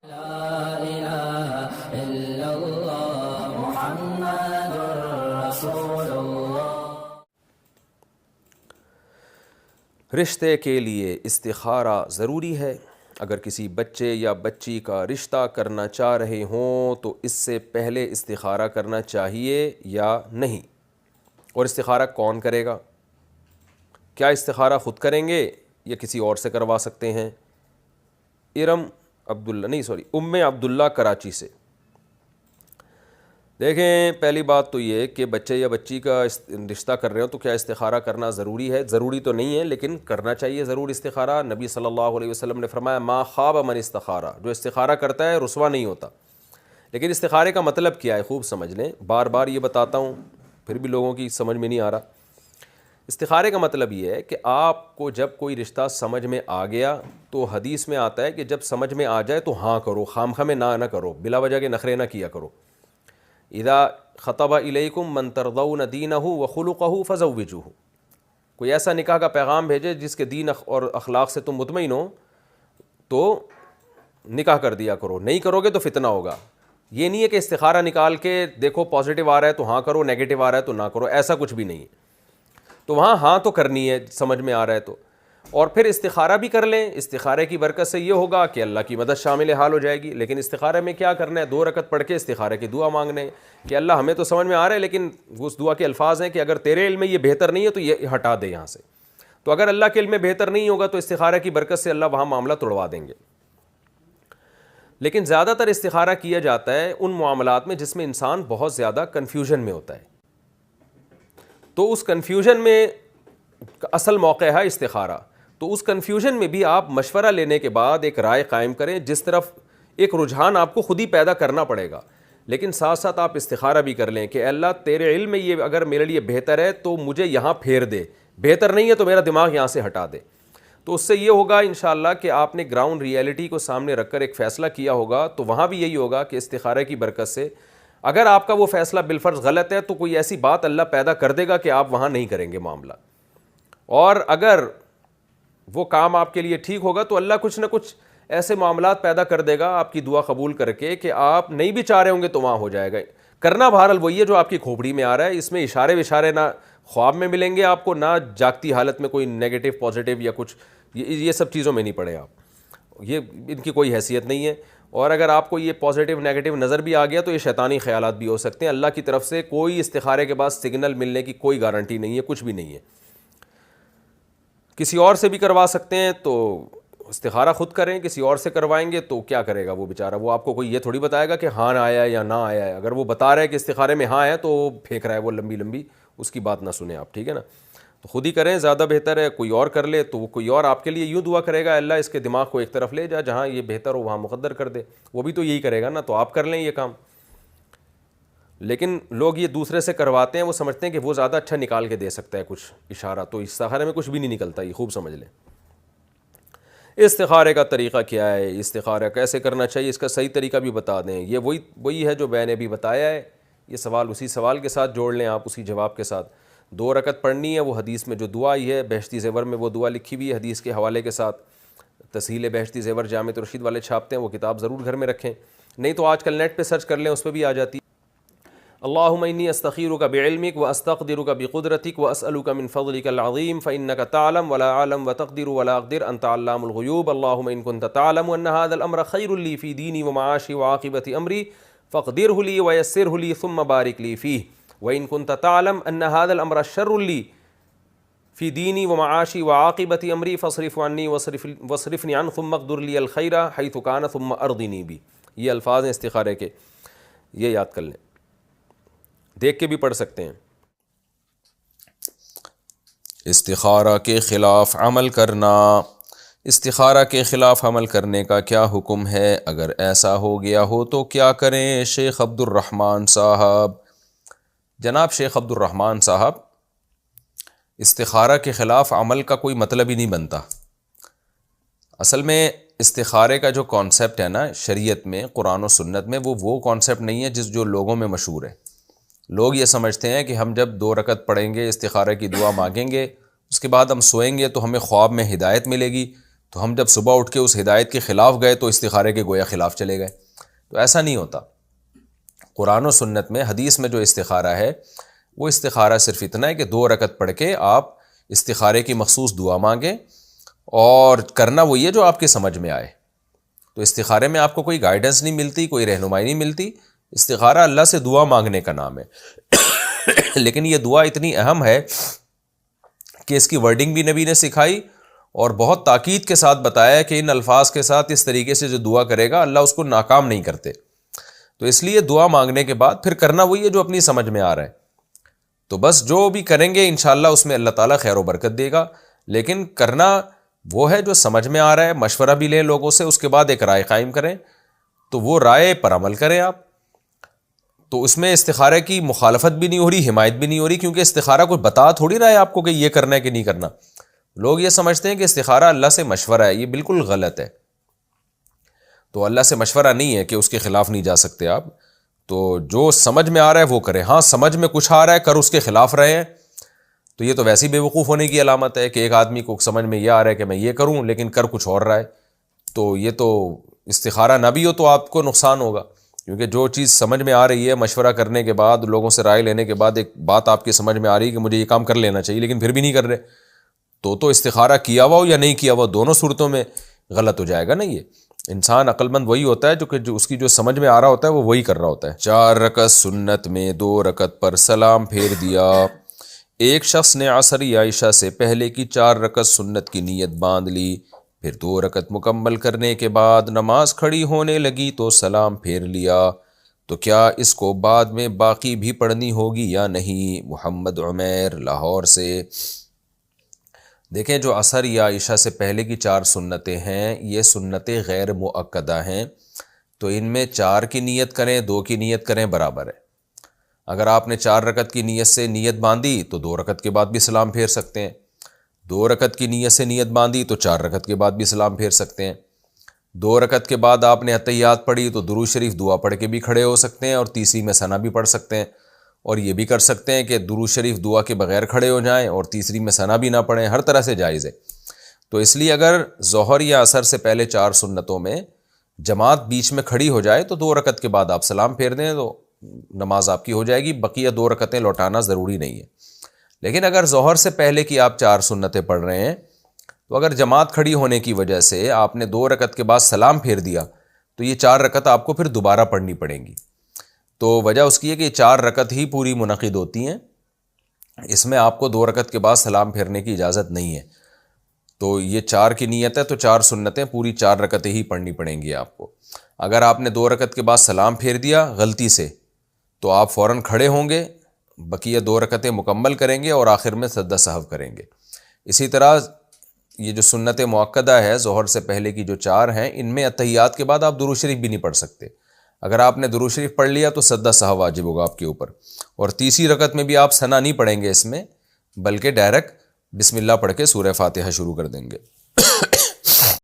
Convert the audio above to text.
لا الہ الا اللہ محمد رسول اللہ۔ رشتے کے لیے استخارہ ضروری ہے۔ اگر کسی بچے یا بچی کا رشتہ کرنا چاہ رہے ہوں تو اس سے پہلے استخارہ کرنا چاہیے یا نہیں؟ اور استخارہ کون کرے گا؟ کیا استخارہ خود کریں گے یا کسی اور سے کروا سکتے ہیں؟ ام عبداللہ کراچی سے۔ دیکھیں، پہلی بات تو یہ کہ بچے یا بچی کا رشتہ کر رہے ہو تو کیا استخارہ کرنا ضروری ہے؟ ضروری تو نہیں ہے، لیکن کرنا چاہیے ضرور استخارہ۔ نبی صلی اللہ علیہ وسلم نے فرمایا ما خاب من استخارہ، جو استخارہ کرتا ہے رسوا نہیں ہوتا۔ لیکن استخارے کا مطلب کیا ہے خوب سمجھ لیں، بار بار یہ بتاتا ہوں پھر بھی لوگوں کی سمجھ میں نہیں آ رہا۔ استخارے کا مطلب یہ ہے کہ آپ کو جب کوئی رشتہ سمجھ میں آ گیا تو حدیث میں آتا ہے کہ جب سمجھ میں آ جائے تو ہاں کرو، خام خواہ میں نہ کرو، بلا وجہ کے نخرے نہ کیا کرو۔ اذا خطب الیکم من ترضون دینہ وخلقہ فزوجوہ، کوئی ایسا نکاح کا پیغام بھیجے جس کے دین اور اخلاق سے تم مطمئن ہو تو نکاح کر دیا کرو، نہیں کرو گے تو فتنہ ہوگا۔ یہ نہیں ہے کہ استخارہ نکال کے دیکھو پازیٹیو آ رہا ہے تو ہاں کرو، نیگیٹو آ رہا ہے تو نہ کرو، ایسا کچھ بھی نہیں ہے۔ تو وہاں ہاں تو کرنی ہے سمجھ میں آ رہا ہے تو، اور پھر استخارہ بھی کر لیں۔ استخارے کی برکت سے یہ ہوگا کہ اللہ کی مدد شامل حال ہو جائے گی۔ لیکن استخارے میں کیا کرنا ہے؟ 2 رکعت پڑھ کے استخارے کی دعا مانگنے کہ اللہ ہمیں تو سمجھ میں آ رہا ہے، لیکن اس دعا کے الفاظ ہیں کہ اگر تیرے علم میں یہ بہتر نہیں ہے تو یہ ہٹا دے یہاں سے۔ تو اگر اللہ کے علم میں بہتر نہیں ہوگا تو استخارے کی برکت سے اللہ وہاں معاملہ توڑوا دیں گے۔ لیکن زیادہ تر استخارہ کیا جاتا ہے ان معاملات میں جس میں انسان بہت زیادہ کنفیوژن میں ہوتا ہے، تو اس کنفیوژن میں اصل موقع ہے استخارہ۔ تو اس کنفیوژن میں بھی آپ مشورہ لینے کے بعد ایک رائے قائم کریں، جس طرف ایک رجحان آپ کو خود ہی پیدا کرنا پڑے گا، لیکن ساتھ ساتھ آپ استخارہ بھی کر لیں کہ اللہ تیرے علم میں یہ اگر میرے لیے بہتر ہے تو مجھے یہاں پھیر دے، بہتر نہیں ہے تو میرا دماغ یہاں سے ہٹا دے۔ تو اس سے یہ ہوگا انشاءاللہ کہ آپ نے گراؤنڈ ریئلٹی کو سامنے رکھ کر ایک فیصلہ کیا ہوگا، تو وہاں بھی یہی ہوگا کہ استخارے کی برکت سے اگر آپ کا وہ فیصلہ بالفرض غلط ہے تو کوئی ایسی بات اللہ پیدا کر دے گا کہ آپ وہاں نہیں کریں گے معاملہ، اور اگر وہ کام آپ کے لیے ٹھیک ہوگا تو اللہ کچھ نہ کچھ ایسے معاملات پیدا کر دے گا آپ کی دعا قبول کر کے کہ آپ نہیں بھی چاہ رہے ہوں گے تو وہاں ہو جائے گا۔ کرنا بہرحال وہی ہے جو آپ کی کھوپڑی میں آ رہا ہے، اس میں اشارے وشارے نہ خواب میں ملیں گے آپ کو، نہ جاگتی حالت میں کوئی نیگیٹو پازیٹیو یا کچھ یہ سب چیزوں میں نہیں پڑے آپ، یہ ان کی کوئی حیثیت نہیں ہے۔ اور اگر آپ کو یہ پازیٹیو نیگیٹو نظر بھی آ گیا تو یہ شیطانی خیالات بھی ہو سکتے ہیں۔ اللہ کی طرف سے کوئی استخارے کے بعد سگنل ملنے کی کوئی گارنٹی نہیں ہے، کچھ بھی نہیں ہے۔ کسی اور سے بھی کروا سکتے ہیں تو استخارہ خود کریں، کسی اور سے کروائیں گے تو کیا کرے گا وہ بیچارہ؟ وہ آپ کو کوئی یہ تھوڑی بتائے گا کہ ہاں آیا ہے یا نہ آیا ہے۔ اگر وہ بتا رہا ہے کہ استخارے میں ہاں ہے تو وہ پھینک رہا ہے وہ لمبی، اس کی بات نہ سنیں آپ، ٹھیک ہے نا؟ تو خود ہی کریں، زیادہ بہتر ہے۔ کوئی اور کر لے تو وہ کوئی اور آپ کے لیے یوں دعا کرے گا اللہ اس کے دماغ کو ایک طرف لے جا، جہاں یہ بہتر ہو وہاں مقدر کر دے، وہ بھی تو یہی کرے گا نا، تو آپ کر لیں یہ کام۔ لیکن لوگ یہ دوسرے سے کرواتے ہیں، وہ سمجھتے ہیں کہ وہ زیادہ اچھا نکال کے دے سکتا ہے کچھ اشارہ، تو استخارے میں کچھ بھی نہیں نکلتا، یہ خوب سمجھ لیں۔ استخارے کا طریقہ کیا ہے، استخارہ کیسے کرنا چاہیے، اس کا صحیح طریقہ بھی بتا دیں۔ یہ وہی ہے جو میں نے بھی بتایا ہے، یہ سوال اسی سوال کے ساتھ جوڑ لیں آپ، اسی جواب کے ساتھ۔ 2 رکعت پڑھنی ہے، وہ حدیث میں جو دعا آئی ہے بہشتی زیور میں وہ دعا لکھی ہوئی ہے حدیث کے حوالے کے ساتھ۔ تسہیل بہشتی زیور جامع رشید والے چھاپتے ہیں، وہ کتاب ضرور گھر میں رکھیں، نہیں تو آج کل نیٹ پہ سرچ کر لیں، اس پہ بھی آ جاتی ہے۔ اللہم انی استخیرک بعلمک واستقدرک بقدرتک واسألک من فضلک العظیم فإنک تعلم ولا اعلم وتقدر ولا اقدر انت علام الغیوب اللہم ان کنت تعلم ان هذا الامر خیر لی فی دینی ومعاشی وعاقبۃ امری فاقدرہ لی ویسرہ لی ثم بارک لی فیہ وان کنت تعلم ان هذا الامر شر لی فی دینی ومعاشی وعاقبۃ امری فاصرف عنی واصرفنی عنہ ثم اقدر لی الخیر حیث کان ثم ارضنی بہ۔ یہ الفاظ ہیں استخارے کے، یہ یاد کر لیں، دیکھ کے بھی پڑھ سکتے ہیں۔ استخارہ کے خلاف عمل کرنا، استخارہ کے خلاف عمل کرنے کا کیا حکم ہے؟ اگر ایسا ہو گیا ہو تو کیا کریں؟ شیخ عبد الرحمن صاحب، جناب شیخ عبد الرحمن صاحب، استخارہ کے خلاف عمل کا کوئی مطلب ہی نہیں بنتا۔ اصل میں استخارے کا جو کانسیپٹ ہے نا شریعت میں، قرآن و سنت میں، وہ کانسیپٹ نہیں ہے جو لوگوں میں مشہور ہے۔ لوگ یہ سمجھتے ہیں کہ ہم جب 2 رکعت پڑھیں گے، استخارہ کی دعا مانگیں گے، اس کے بعد ہم سوئیں گے تو ہمیں خواب میں ہدایت ملے گی، تو ہم جب صبح اٹھ کے اس ہدایت کے خلاف گئے تو استخارے کے گویا خلاف چلے گئے. تو ایسا نہیں ہوتا. قرآن و سنت میں حدیث میں جو استخارہ ہے وہ استخارہ صرف اتنا ہے کہ 2 رکعت پڑھ کے آپ استخارے کی مخصوص دعا مانگیں، اور کرنا وہی ہے جو آپ کے سمجھ میں آئے. تو استخارے میں آپ کو کوئی گائیڈنس نہیں ملتی، کوئی رہنمائی نہیں ملتی. استخارہ اللہ سے دعا مانگنے کا نام ہے. لیکن یہ دعا اتنی اہم ہے کہ اس کی ورڈنگ بھی نبی نے سکھائی اور بہت تاکید کے ساتھ بتایا کہ ان الفاظ کے ساتھ اس طریقے سے جو دعا کرے گا اللہ اس کو ناکام نہیں کرتے. تو اس لیے دعا مانگنے کے بعد پھر کرنا وہی ہے جو اپنی سمجھ میں آ رہا ہے. تو بس جو بھی کریں گے انشاءاللہ اس میں اللہ تعالیٰ خیر و برکت دے گا. لیکن کرنا وہ ہے جو سمجھ میں آ رہا ہے. مشورہ بھی لیں لوگوں سے، اس کے بعد ایک رائے قائم کریں، تو وہ رائے پر عمل کریں آپ. تو اس میں استخارے کی مخالفت بھی نہیں ہو رہی، حمایت بھی نہیں ہو رہی، کیونکہ استخارہ کوئی بتا تھوڑی رہا ہے آپ کو کہ یہ کرنا ہے کہ نہیں کرنا. لوگ یہ سمجھتے ہیں کہ استخارہ اللہ سے مشورہ ہے، یہ بالکل غلط ہے. تو اللہ سے مشورہ نہیں ہے کہ اس کے خلاف نہیں جا سکتے آپ. تو جو سمجھ میں آ رہا ہے وہ کریں. ہاں سمجھ میں کچھ آ رہا ہے کر اس کے خلاف رہے ہیں تو یہ تو ویسے ہی بے وقوف ہونے کی علامت ہے کہ ایک آدمی کو سمجھ میں یہ آ رہا ہے کہ میں یہ کروں لیکن کر کچھ اور رہا ہے. تو یہ تو استخارہ نہ بھی ہو تو آپ کو نقصان ہوگا، کیونکہ جو چیز سمجھ میں آ رہی ہے مشورہ کرنے کے بعد، لوگوں سے رائے لینے کے بعد ایک بات آپ کی سمجھ میں آ رہی ہے کہ مجھے یہ کام کر لینا چاہیے لیکن پھر بھی نہیں کر رہے، تو استخارہ کیا ہوا ہو یا نہیں کیا ہوا دونوں صورتوں میں غلط ہو جائے گا نا. یہ انسان عقل مند وہی ہوتا ہے جو اس کی جو سمجھ میں آ رہا ہوتا ہے وہ وہی کر رہا ہوتا ہے. 4 رکعت سنت میں 2 رکعت پر سلام پھیر دیا. ایک شخص نے عصر یا عشاء سے پہلے کی 4 رکعت سنت کی نیت باندھ لی، پھر 2 رکعت مکمل کرنے کے بعد نماز کھڑی ہونے لگی تو سلام پھیر لیا، تو کیا اس کو بعد میں باقی بھی پڑھنی ہوگی یا نہیں؟ محمد عمیر لاہور سے. دیکھیں جو عصر یا عشاء سے پہلے کی 4 سنتیں ہیں یہ سنتیں غیر مؤکدہ ہیں، تو ان میں 4 کی نیت کریں 2 کی نیت کریں برابر ہے. اگر آپ نے 4 رکعت کی نیت سے نیت باندھی تو 2 رکعت کے بعد بھی سلام پھیر سکتے ہیں. 2 رکعت کی نیت سے نیت باندھی تو 4 رکعت کے بعد بھی سلام پھیر سکتے ہیں. 2 رکعت کے بعد آپ نے اتحیات پڑھی تو درود شریف دعا پڑھ کے بھی کھڑے ہو سکتے ہیں اور تیسری میں ثنا بھی پڑھ سکتے ہیں، اور یہ بھی کر سکتے ہیں کہ درود شریف دعا کے بغیر کھڑے ہو جائیں اور تیسری میں ثنا بھی نہ پڑھیں. ہر طرح سے جائز ہے. تو اس لیے اگر ظہر یا عصر سے پہلے 4 سنتوں میں جماعت بیچ میں کھڑی ہو جائے تو 2 رکعت کے بعد آپ سلام پھیر دیں تو نماز آپ کی ہو جائے گی. بقیہ 2 رکعتیں لوٹانا ضروری نہیں ہے. لیکن اگر ظہر سے پہلے کی آپ 4 سنتیں پڑھ رہے ہیں تو اگر جماعت کھڑی ہونے کی وجہ سے آپ نے 2 رکعت کے بعد سلام پھیر دیا تو یہ 4 رکعت آپ کو پھر دوبارہ پڑھنی پڑیں گی. تو وجہ اس کی ہے کہ یہ 4 رکعت ہی پوری منعقد ہوتی ہیں، اس میں آپ کو 2 رکعت کے بعد سلام پھیرنے کی اجازت نہیں ہے. تو یہ 4 کی نیت ہے تو 4 سنتیں پوری 4 رکعتیں ہی پڑھنی پڑیں گی آپ کو. اگر آپ نے 2 رکعت کے بعد سلام پھیر دیا غلطی سے تو آپ فوراً کھڑے ہوں گے، بقیہ 2 رکعتیں مکمل کریں گے اور آخر میں سجدہ سہو کریں گے. اسی طرح یہ جو سنت مؤکدہ ہے ظہر سے پہلے کی جو 4 ہیں ان میں اتحیات کے بعد آپ درود شریف بھی نہیں پڑھ سکتے. اگر آپ نے درود شریف پڑھ لیا تو سجدہ سہو واجب ہوگا آپ کے اوپر، اور تیسری رکعت میں بھی آپ ثنا نہیں پڑھیں گے اس میں، بلکہ ڈائریکٹ بسم اللہ پڑھ کے سورہ فاتحہ شروع کر دیں گے.